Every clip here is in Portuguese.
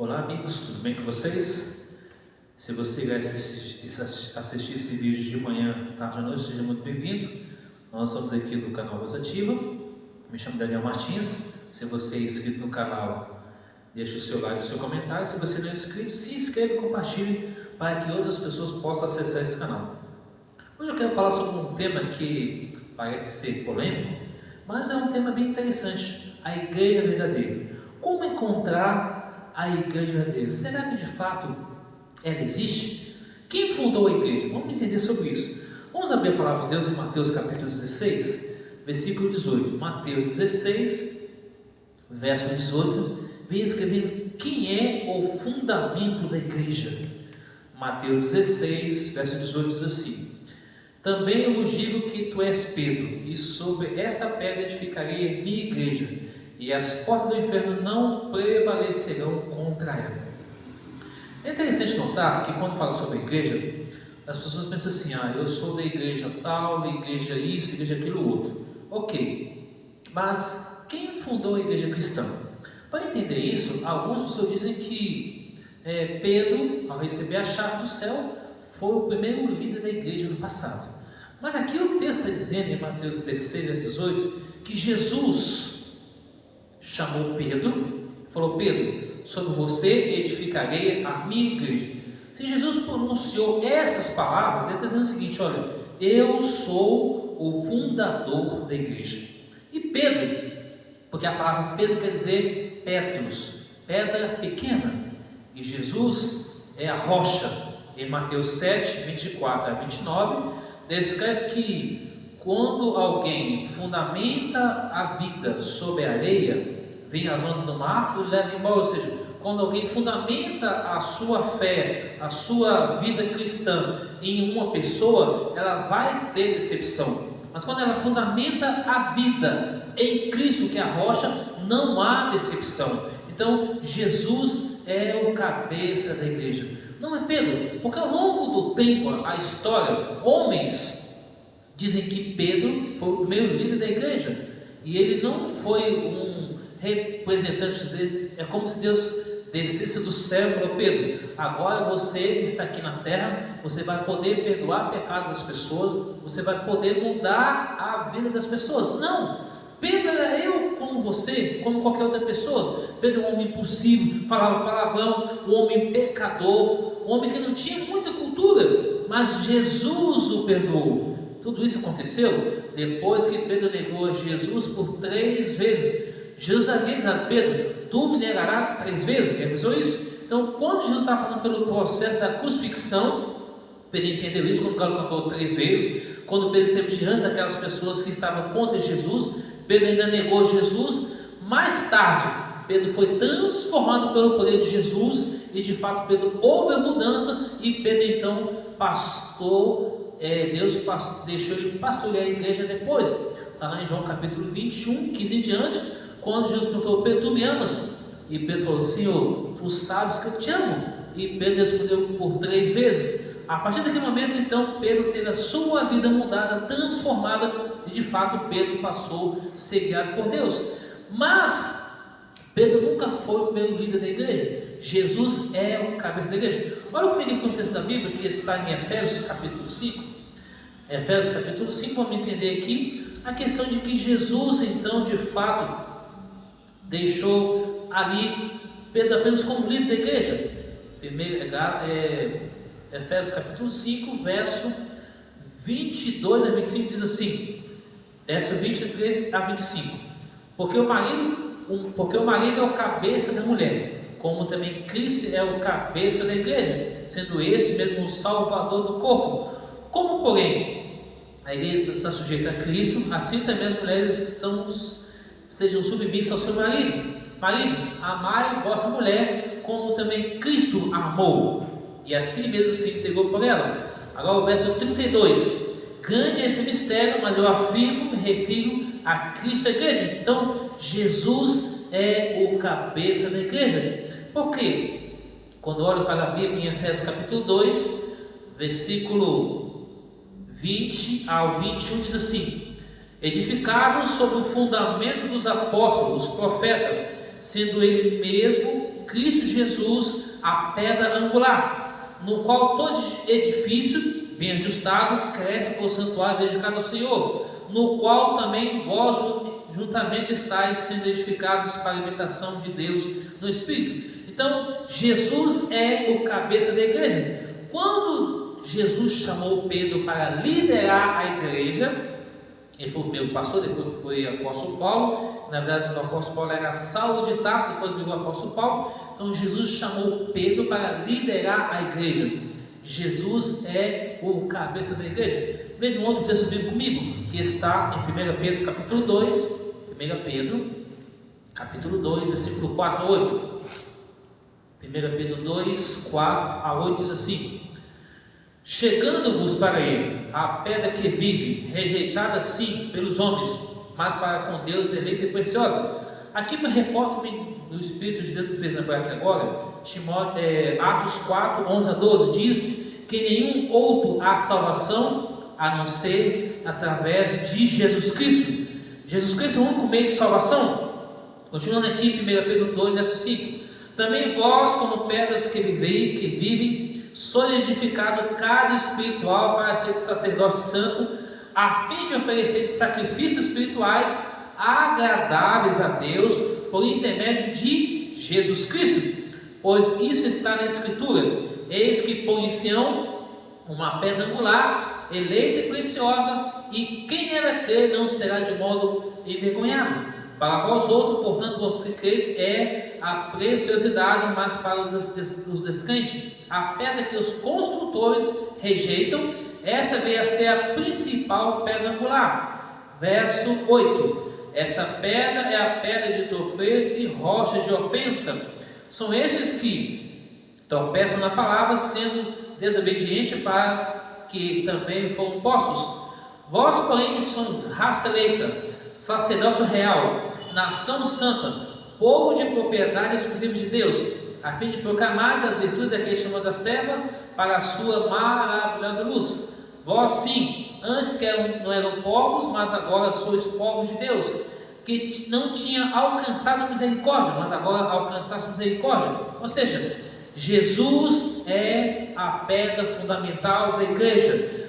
Olá amigos, tudo bem com vocês? Se você vai assistir esse vídeo de manhã, tarde ou noite, seja muito bem-vindo. Nós estamos aqui do canal Voz Ativa. Me chamo Daniel Martins. Se você é inscrito no canal, deixe o seu like e o seu comentário. Se você não é inscrito, se inscreva e compartilhe para que outras pessoas possam acessar esse canal. Hoje eu quero falar sobre um tema que parece ser polêmico, mas é um tema bem interessante: a igreja verdadeira. Como encontrar a igreja verdadeira? Será que de fato ela existe? Quem fundou a igreja? Vamos entender sobre isso. Vamos abrir a palavra de Deus em Mateus capítulo 16, versículo 18. Mateus 16, verso 18, vem escrevendo quem é o fundamento da igreja. Mateus 16, verso 18 diz assim: também eu vos digo que tu és Pedro, e sobre esta pedra edificarei a minha igreja, e as portas do inferno não prevalecerão contra ela. É interessante notar que quando fala sobre a igreja, as pessoas pensam assim: eu sou da igreja tal, igreja isso, igreja aquilo outro. Ok, mas quem fundou a igreja cristã? Para entender isso, algumas pessoas dizem que Pedro, ao receber a chave do céu, foi o primeiro líder da igreja no passado. Mas aqui o texto está dizendo, em Mateus 16, 18, que Jesus chamou Pedro, falou: Pedro, sobre você edificarei a minha igreja. Se Jesus pronunciou essas palavras, ele está dizendo o seguinte: olha, eu sou o fundador da igreja. E Pedro, porque a palavra Pedro quer dizer Petros, pedra pequena, e Jesus é a rocha. Em Mateus 7, 24 a 29, descreve que quando alguém fundamenta a vida sobre a areia, vem as ondas do mar e o leva embora. Ou seja, quando alguém fundamenta a sua fé, a sua vida cristã em uma pessoa, ela vai ter decepção. Mas quando ela fundamenta a vida em Cristo, que é a rocha, não há decepção. Então Jesus é o cabeça da igreja. Não é Pedro, porque ao longo do tempo, a história, homens dizem que Pedro foi o primeiro líder da igreja, e ele não foi um representante. É como se Deus descesse do céu e falou: Pedro, agora você está aqui na terra, você vai poder perdoar o pecado das pessoas, você vai poder mudar a vida das pessoas. Não, Pedro era eu como você, como qualquer outra pessoa. Pedro é um homem impulsivo, falava palavrão, um homem pecador, um homem que não tinha muita cultura, mas Jesus o perdoou. Tudo isso aconteceu depois que Pedro negou a Jesus por 3 vezes. Jesus havia dito: Pedro, tu me negarás 3 vezes. Já pensou isso? Então, quando Jesus estava passando pelo processo da crucifixão, Pedro entendeu isso quando o galo cantou 3 vezes. Quando Pedro esteve diante daquelas pessoas que estavam contra Jesus, Pedro ainda negou Jesus. Mais tarde, Pedro foi transformado pelo poder de Jesus, e de fato Pedro houve a mudança, e Pedro então Deus deixou ele pastorear a igreja depois. Está lá em João capítulo 21, 15 em diante, quando Jesus perguntou: Pedro, tu me amas? E Pedro falou: Senhor, tu sabes que eu te amo. E Pedro respondeu por 3 vezes. A partir daquele momento, então, Pedro teve a sua vida mudada, transformada, e de fato Pedro passou a ser guiado por Deus. Mas Pedro nunca foi o primeiro líder da igreja. Jesus é o cabeça da igreja. Olha comigo aqui no texto da Bíblia, que está em Efésios capítulo 5. Efésios capítulo 5, vamos entender aqui a questão de que Jesus, então, de fato, deixou ali Pedro apenas como líder da igreja. Primeiro, Efésios capítulo 5, verso 22 a 25 diz assim, verso 23 a 25: porque o marido é o cabeça da mulher, como também Cristo é o cabeça da igreja, sendo esse mesmo o salvador do corpo. Como, porém, a igreja está sujeita a Cristo, assim também as mulheres sejam submissas ao seu marido. Maridos, amai vossa mulher, como também Cristo amou, e assim mesmo se entregou por ela. Agora o verso 32: grande é esse mistério, mas eu afirmo e refiro a Cristo a igreja. Então Jesus é o cabeça da igreja. Por quê? Quando olho para a Bíblia em Efésios capítulo 2, versículo 20 ao 21 diz assim: edificados sobre o fundamento dos apóstolos, profetas, sendo ele mesmo Cristo Jesus, a pedra angular, no qual todo edifício bem ajustado cresce para o santuário dedicado ao Senhor, no qual também vós juntamente estáis sendo edificados para a imitação de Deus no Espírito. Então, Jesus é o cabeça da igreja. Quando Jesus chamou Pedro para liderar a igreja, ele foi o primeiro pastor, depois foi o apóstolo Paulo. Na verdade, o apóstolo Paulo era Saulo de Tarso, depois virou o apóstolo Paulo. Então Jesus chamou Pedro para liderar a igreja. Jesus é o cabeça da igreja. Veja um outro texto bíblico comigo, que está em 1 Pedro capítulo 2, 1 Pedro capítulo 2, versículo 4 a 8. 1 Pedro 2, 4 a 8 diz assim: chegando-vos para ele, a pedra que vive, rejeitada sim pelos homens, mas para com Deus eleita e preciosa. Aqui me reporta no Espírito de Deus me fez lembrar aqui agora, Atos 4, 11 a 12, diz que nenhum outro há salvação a não ser através de Jesus Cristo. Jesus Cristo é o único meio de salvação. Continuando aqui, 1 Pedro 2, verso 5: também vós, como pedras que vivem, sois edificado casa espiritual para ser de sacerdote santo, a fim de oferecer sacrifícios espirituais agradáveis a Deus por intermédio de Jesus Cristo. Pois isso está na Escritura: eis que põe em Sião uma pedra angular, eleita e preciosa, e quem nela crer não será de modo envergonhado. Para vós outros, portanto, você creis, é a preciosidade, mas para os descrentes, a pedra que os construtores rejeitam, essa veio a ser a principal pedra angular. Verso 8: essa pedra é a pedra de tropeço e rocha de ofensa. São estes que tropeçam na palavra, sendo desobedientes, para que também foram postos. Vós, porém, sois raça eleita, sacerdócio real, nação santa, povo de propriedade exclusiva de Deus, a fim de proclamar as virtudes daquele que chamou das trevas para a sua maravilhosa luz. Vós sim, antes que não eram povos, mas agora sois povos de Deus, que não tinha alcançado misericórdia, mas agora alcançaste misericórdia. Ou seja, Jesus é a pedra fundamental da igreja.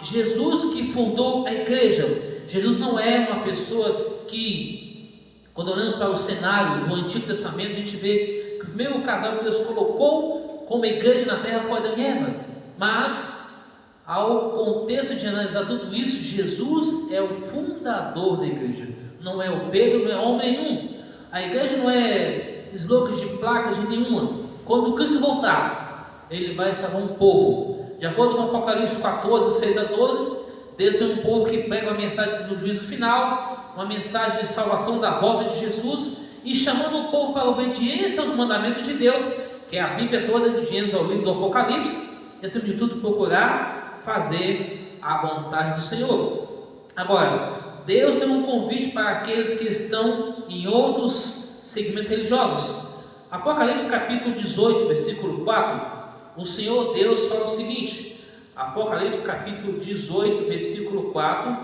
Jesus que fundou a igreja. Jesus não é uma pessoa que, quando olhamos para o cenário do Antigo Testamento, a gente vê que o primeiro casal que Deus colocou como igreja na terra foi Adão e Eva. Mas, ao contexto de analisar tudo isso, Jesus é o fundador da igreja. Não é o Pedro, não é homem nenhum. A igreja não é slogan de placas de nenhuma. Quando Cristo voltar, Ele vai salvar um povo. De acordo com Apocalipse 14, 6 a 12, Deus tem um povo que prega a mensagem do juízo final, uma mensagem de salvação da volta de Jesus, e chamando o povo para a obediência aos mandamentos de Deus, que é a Bíblia toda, de Gênesis ao livro do Apocalipse, e acima de tudo procurar fazer a vontade do Senhor. Agora, Deus tem um convite para aqueles que estão em outros segmentos religiosos. Apocalipse capítulo 18, versículo 4, o Senhor Deus fala o seguinte: Apocalipse capítulo 18, versículo 4,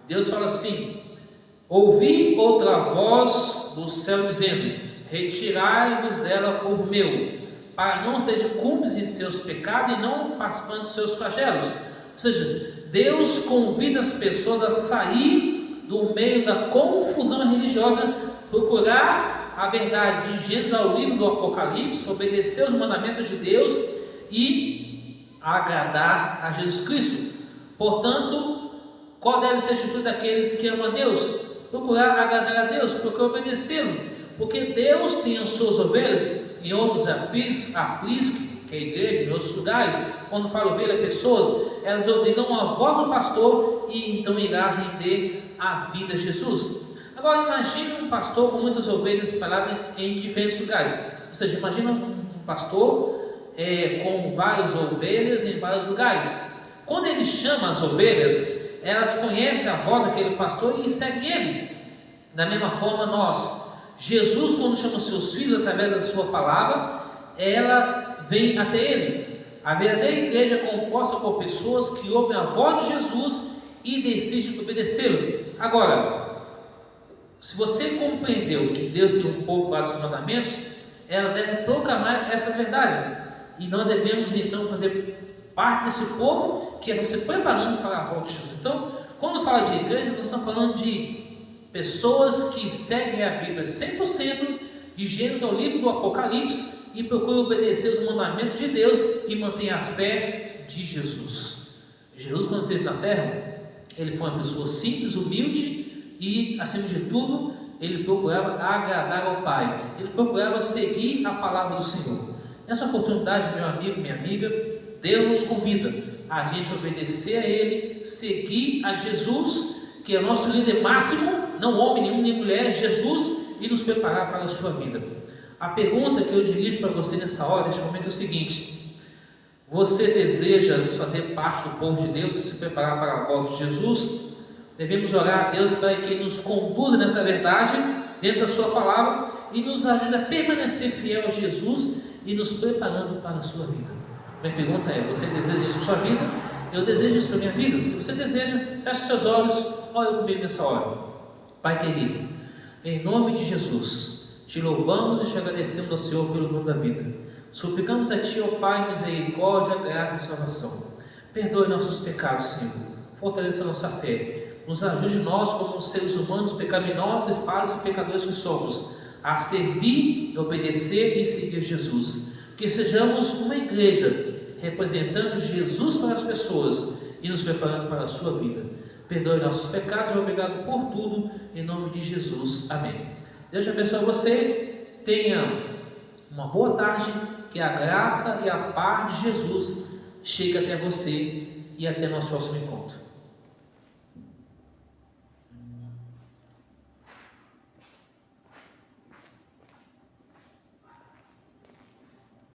Deus fala assim: ouvi outra voz do céu dizendo: retirai-vos dela, povo meu, para não sejam cúmplices em seus pecados e não participando dos seus flagelos. Ou seja, Deus convida as pessoas a sair do meio da confusão religiosa, procurar a verdade de Gênesis ao livro do Apocalipse, obedecer os mandamentos de Deus e agradar a Jesus Cristo. Portanto, qual deve ser a atitude daqueles que amam a Deus? Procurar agradar a Deus, procurar obedecê-lo, porque Deus tem as suas ovelhas. Em outros apriscos, que é a igreja, em outros lugares, quando fala ovelha, pessoas, elas ouvirão a voz do pastor e então irá render a vida a Jesus. Agora imagine um pastor com muitas ovelhas espalhadas em diferentes lugares. Ou seja, imagina um pastor com várias ovelhas em vários lugares. Quando ele chama as ovelhas, elas conhecem a voz daquele pastor e seguem ele. Da mesma forma nós, Jesus, quando chama seus filhos através da sua palavra, ela vem até ele. A verdadeira igreja é composta por pessoas que ouvem a voz de Jesus e decidem obedecê-lo. Agora, se você compreendeu que Deus tem um povo para os mandamentos, ela deve proclamar essa verdade. E nós devemos então fazer parte desse povo que está se preparando para a volta de Jesus. Então, quando fala de igreja, nós estamos falando de pessoas que seguem a Bíblia 100%, de Gênesis ao livro do Apocalipse, e procuram obedecer os mandamentos de Deus e mantêm a fé de Jesus. Jesus, quando esteve na terra, ele foi uma pessoa simples, humilde e, acima de tudo, ele procurava agradar ao Pai. Ele procurava seguir a palavra do Senhor. Nessa oportunidade, meu amigo, minha amiga, Deus nos convida a gente obedecer a Ele, seguir a Jesus, que é o nosso líder máximo, não homem nenhum nem mulher, Jesus, e nos preparar para a sua vida. A pergunta que eu dirijo para você nessa hora, nesse momento, é o seguinte: você deseja fazer parte do povo de Deus e se preparar para a volta de Jesus? Devemos orar a Deus para que Ele nos conduza nessa verdade, dentro da sua palavra, e nos ajude a permanecer fiel a Jesus e nos preparando para a sua vida. Minha pergunta é: você deseja isso para a sua vida? Eu desejo isso para a minha vida? Se você deseja, feche seus olhos, olhe comigo nessa hora. Pai querido, em nome de Jesus, te louvamos e te agradecemos ao Senhor pelo dom da vida. Suplicamos a Ti, ó Pai, misericórdia, graça e salvação. Perdoe nossos pecados, Senhor. Fortaleça a nossa fé. Nos ajude nós, como seres humanos pecaminosos e falhos e pecadores que somos, a servir, obedecer e seguir Jesus. Que sejamos uma igreja representando Jesus para as pessoas e nos preparando para a sua vida. Perdoe nossos pecados e obrigado por tudo, em nome de Jesus. Amém. Deus abençoe você. Tenha uma boa tarde. Que a graça e a paz de Jesus chegue até você e até nosso próximo encontro.